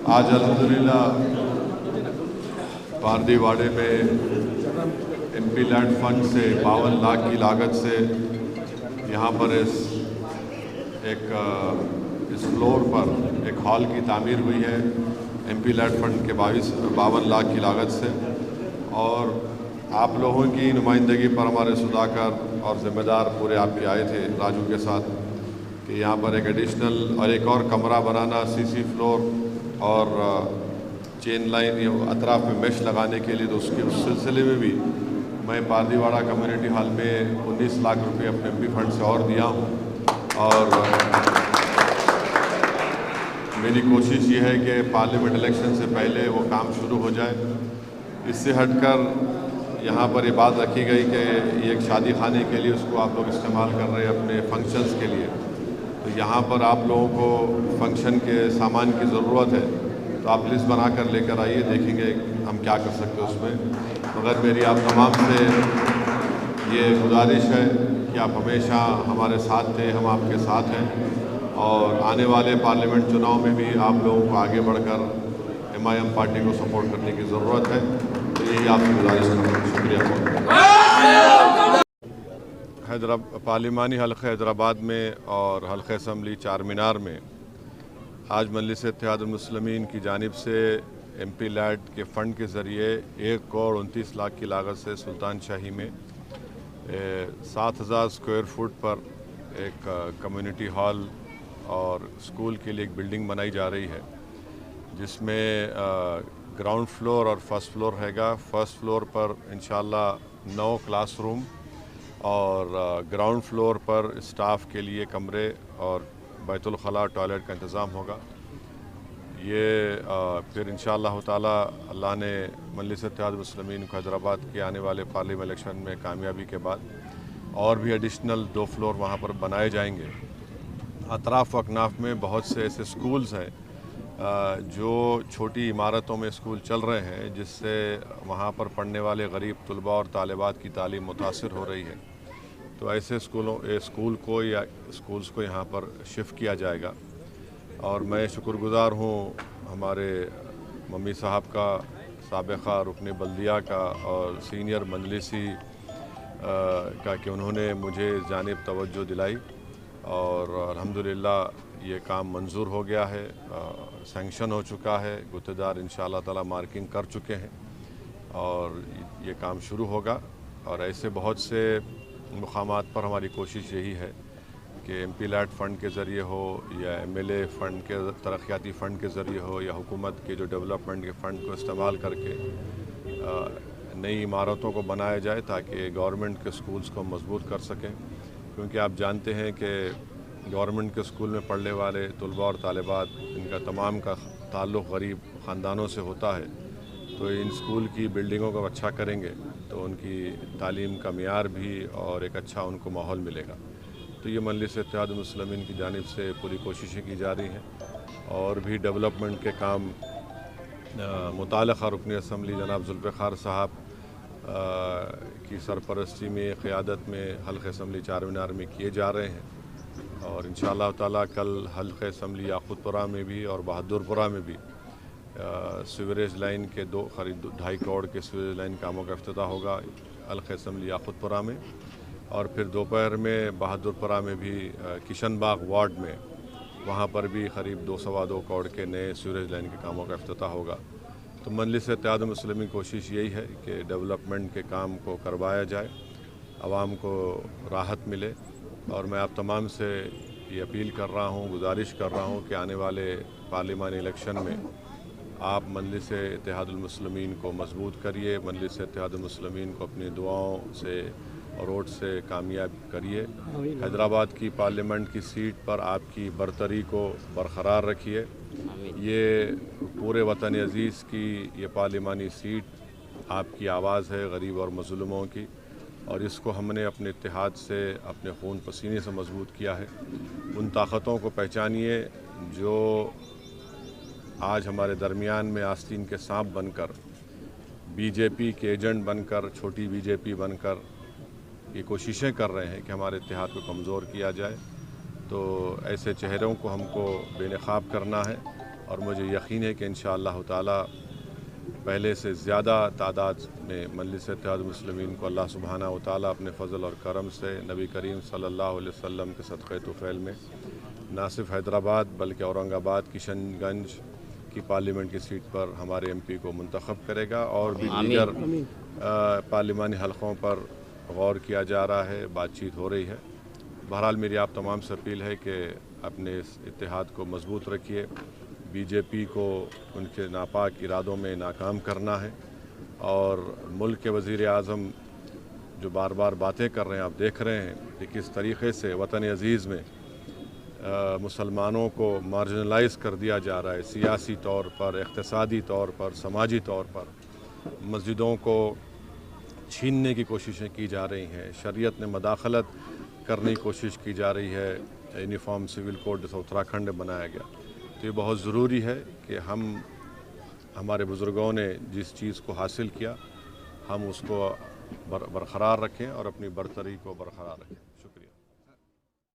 आज अल्हम्दुलिल्लाह पारदीवाड़े में MP लैंड फंड से 52 लाख की लागत से यहाँ पर इस फ्लोर पर एक हॉल की तामीर हुई है MP लैंड फंड के 52 लाख की लागत से। और आप लोगों की नुमाइंदगी पर हमारे सुधाकर और ज़िम्मेदार पूरे आपके आए थे राजू के साथ कि यहाँ पर एक एडिशनल और एक और कमरा बनाना, CC फ्लोर और चेन लाइन या अतराफ़ में मेश लगाने के लिए। तो उस सिलसिले में भी मैं पारदीवाड़ा कम्युनिटी हॉल में 19 लाख रुपए अपने MP फंड से और दिया हूँ। और मेरी कोशिश ये है कि पार्लियामेंट इलेक्शन से पहले वो काम शुरू हो जाए। इससे हटकर यहाँ पर ये बात रखी गई कि ये एक शादी खाने के लिए उसको आप लोग इस्तेमाल कर रहे हैं अपने फंक्शंस के लिए। तो यहाँ पर आप लोगों को फंक्शन के सामान की ज़रूरत है, तो आप लिस्ट बना कर लेकर आइए, देखेंगे हम क्या कर सकते हैं उसमें। मगर मेरी आप तमाम से ये गुजारिश है कि आप हमेशा हमारे साथ थे, हम आपके साथ हैं। और आने वाले पार्लियामेंट चुनाव में भी आप लोगों को आगे बढ़कर MIM पार्टी को सपोर्ट करने की ज़रूरत है। तो यही आपसे गुजारिश करूँगा। शुक्रिया। पार्लिमानी हल्क़े हैदराबाद में और हल्क़े असम्बली चार मीनार में आज मजलिस इत्तेहादुल मुस्लिमीन की जानिब से MP लैंड के फ़ंड के ज़रिए 1 करोड़ 29 लाख की लागत से सुल्तान शाही में 7000 स्क्वायर फुट पर एक कम्युनिटी हॉल और स्कूल के लिए एक बिल्डिंग बनाई जा रही है, जिसमें ग्राउंड फ्लोर और फर्स्ट फ्लोर हैगा। फर्स्ट फ्लोर पर इंशाअल्लाह 9 क्लासरूम और ग्राउंड फ्लोर पर स्टाफ के लिए कमरे और बैतुल खला टॉयलेट का इंतज़ाम होगा। ये फिर इंशाअल्लाह ताला अल्लाह ने मजलिस इत्तेहादुल मुस्लिमीन को हैदराबाद के आने वाले पार्लियामेंट इलेक्शन में कामयाबी के बाद और भी एडिशनल 2 फ्लोर वहाँ पर बनाए जाएंगे। अतराफ़ अकनाफ में बहुत से ऐसे स्कूल्स हैं जो छोटी इमारतों में स्कूल चल रहे हैं, जिससे वहाँ पर पढ़ने वाले गरीब तलबा और तालिबात की तालीम मुतासिर हो रही है। तो ऐसे स्कूल को या स्कूल्स को यहाँ पर शिफ्ट किया जाएगा। और मैं शुक्रगुज़ार हूँ हमारे मम्मी साहब का, साबिक़ा रुकन बल्दिया का और सीनियर मजलिसी का कि उन्होंने मुझे जानिब तवज्जो दिलाई और अल्हम्दुलिल्लाह ये काम मंजूर हो गया है, सैंक्शन हो चुका है। गुत्तेदार इंशाअल्लाह ताला मार्किंग कर चुके हैं और ये काम शुरू होगा। और ऐसे बहुत से मुकामात पर हमारी कोशिश यही है कि MP लैंड फ़ंड के ज़रिए हो या MLA फ़ंड के तरक्याती फ़ंड के ज़रिए हो या हुकूमत के जो डेवलपमेंट के फ़ंड को इस्तेमाल करके नई इमारतों को बनाया जाए ताकि गवर्नमेंट के स्कूल्स को मजबूत कर सकें। क्योंकि आप जानते हैं कि गवर्नमेंट के स्कूल में पढ़ने वाले तलबा और तालिबात, इनका तमाम का ताल्लुक़ गरीब ख़ानदानों से होता है। तो इन स्कूल की बिल्डिंगों को अच्छा करेंगे तो उनकी तालीम का मियार भी और एक अच्छा उनको माहौल मिलेगा। तो ये मजलिस इत्तेहादुल मुस्लिमीन की जानिब से पूरी कोशिशें की जा रही हैं और भी डेवलपमेंट के काम मुताल्लिक़ा रुकन असम्बली जनाब ज़ुल्फ़िकार साहब की सरपरस्ती में, क़ियादत में हल्क़े असम्बली चार मीनार में किए जा रहे हैं। और इंशाअल्लाह ताला कल हल्क़े असम्बली याक़ूतपुरा में भी और बहादुरपुरा में भी सीवरेज लाइन के करीब 2.5 करोड़ के सीवरेज लाइन कामों का इफ्तिताह होगा हल्क़े असम्बली याक़ूतपुरा में। और फिर दोपहर में बहादुरपुरा में भी किशन बाग वार्ड में वहाँ पर भी करीब 2-2.25 करोड़ के नए सीवरेज लाइन के कामों का इफ्तिताह होगा। तो मजलिस इत्तेहादुल मुस्लिमीन की कोशिश यही है कि डेवलपमेंट के काम को करवाया जाए, आवाम को राहत मिले। और मैं आप तमाम से ये अपील कर रहा हूँ, गुजारिश कर रहा हूँ कि आने वाले पार्लिमानी इलेक्शन में आप मजलिस इत्तेहादुल मुस्लिमीन को मजबूत करिए, मजलिस इत्तेहादुल मुस्लिमीन को अपनी दुआओं से और वोट से कामयाब करिए। हैदराबाद की पार्लियामेंट की सीट पर आपकी बरतरी को बरकरार रखिए। ये पूरे वतन अज़ीज़ की ये पार्लिमानी सीट आपकी आवाज़ है गरीब और मज़लूमों की, और इसको हमने अपने इत्तेहाद से, अपने खून पसीने से मजबूत किया है। उन ताकतों को पहचानिए जो आज हमारे दरमियान में आस्तीन के सांप बनकर, BJP के एजेंट बनकर, छोटी BJP बनकर ये कोशिशें कर रहे हैं कि हमारे इत्तेहाद को कमज़ोर किया जाए। तो ऐसे चेहरों को हमको बेनकाब करना है اور مجھے یقین ہے کہ انشاءاللہ تعالی پہلے سے زیادہ تعداد میں مجلس اتحاد المسلمین کو اللہ سبحانہ و تعالی اپنے فضل اور کرم سے نبی کریم صلی اللہ علیہ وسلم کے صدقہ طفیل میں نہ صرف حیدرآباد بلکہ اورنگ آباد کشن گنج کی پارلیمنٹ کی سیٹ پر ہمارے ایم پی کو منتخب کرے گا، اور بھی دیگر پارلیمانی حلقوں پر غور کیا جا رہا ہے، بات چیت ہو رہی ہے۔ بہرحال میری آپ تمام سے اپیل ہے کہ اپنے اس اتحاد کو مضبوط رکھیے، بی جے پی کو ان کے ناپاک ارادوں میں ناکام کرنا ہے، اور ملک کے وزیر اعظم جو بار بار باتیں کر رہے ہیں، آپ دیکھ رہے ہیں کہ کس طریقے سے وطن عزیز میں مسلمانوں کو مارجنلائز کر دیا جا رہا ہے، سیاسی طور پر، اقتصادی طور پر، سماجی طور پر مسجدوں کو چھیننے کی کوششیں کی جا رہی ہیں، شریعت میں مداخلت کرنے کی کوشش کی جا رہی ہے، یونیفارم سول کوڈ جیسا اتراکھنڈ میں بنایا گیا۔ تو یہ بہت ضروری ہے کہ ہمارے بزرگوں نے جس چیز کو حاصل کیا ہم اس کو برقرار رکھیں اور اپنی برتری کو برقرار رکھیں۔